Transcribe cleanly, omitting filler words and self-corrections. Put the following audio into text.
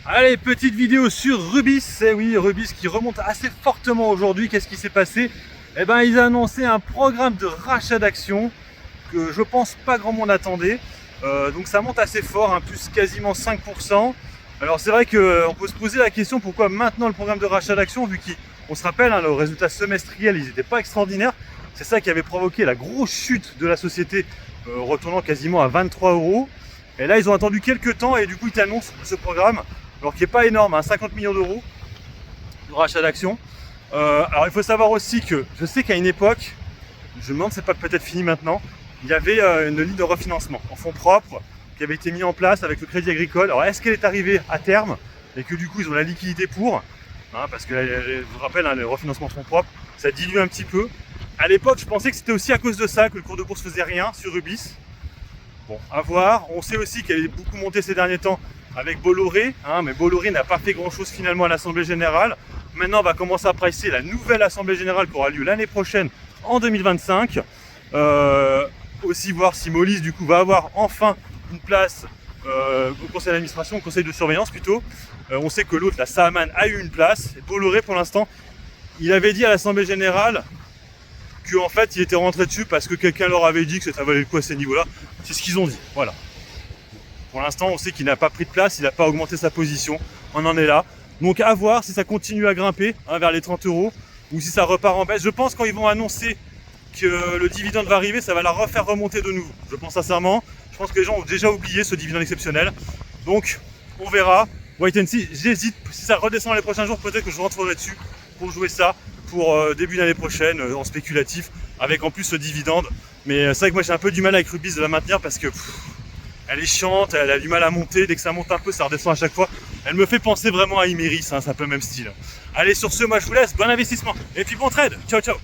Allez, petite vidéo sur Rubis. Eh oui, Rubis qui remonte assez fortement aujourd'hui. Qu'est-ce qui s'est passé? Eh ben, ils ont annoncé un programme de rachat d'actions que je pense pas grand monde attendait. Donc ça monte assez fort, hein, plus quasiment 5%. Alors c'est vrai qu'on peut se poser la question pourquoi maintenant le programme de rachat d'actions, vu qu'on se rappelle, hein, le résultat semestriel, ils n'étaient pas extraordinaires. C'est ça qui avait provoqué la grosse chute de la société, retournant quasiment à 23 €. Et là, ils ont attendu quelques temps et du coup, ils annoncent ce programme, alors qui n'est pas énorme, hein, 50 millions d'euros de rachat d'actions. Alors il faut savoir aussi que je sais qu'à une époque, je me demande si c'est pas peut-être fini maintenant, il y avait une ligne de refinancement en fonds propres qui avait été mise en place avec le Crédit Agricole. Alors est-ce qu'elle est arrivée à terme et que du coup ils ont la liquidité pour, hein, parce que je vous rappelle, hein, le refinancement fonds propres, ça dilue un petit peu. À l'époque, je pensais que c'était aussi à cause de ça que le cours de bourse faisait rien sur Rubis. Bon, à voir. On sait aussi qu'elle est beaucoup montée ces derniers temps avec Bolloré, hein, mais Bolloré n'a pas fait grand-chose finalement à l'Assemblée Générale. Maintenant, on va commencer à pricer la nouvelle Assemblée Générale qui aura lieu l'année prochaine, en 2025. Aussi voir si Moelis, du coup, va avoir enfin une place au conseil d'administration, au conseil de surveillance plutôt. On sait que l'autre, la Saman, a eu une place. Et Bolloré, pour l'instant, il avait dit à l'Assemblée Générale qu'en fait, il était rentré dessus parce que quelqu'un leur avait dit que ça valait le coup à ces niveaux-là. C'est ce qu'ils ont dit, voilà. Pour l'instant, on sait qu'il n'a pas pris de place, il n'a pas augmenté sa position. On en est là. Donc à voir si ça continue à grimper, hein, vers les 30 € ou si ça repart en baisse. Je pense quand ils vont annoncer que le dividende va arriver, ça va la refaire remonter de nouveau. Je pense sincèrement. Je pense que les gens ont déjà oublié ce dividende exceptionnel. Donc on verra. Wait and see. J'hésite. Si ça redescend les prochains jours, peut-être que je rentrerai dessus pour jouer ça pour début d'année prochaine en spéculatif, avec en plus ce dividende. Mais c'est vrai que moi j'ai un peu du mal avec Rubis de la maintenir parce que elle est chiante, elle a du mal à monter. Dès que ça monte un peu, ça redescend à chaque fois. Elle me fait penser vraiment à Imerys, hein, c'est un peu le même style. Allez, sur ce, moi je vous laisse. Bon investissement et puis bon trade. Ciao, ciao.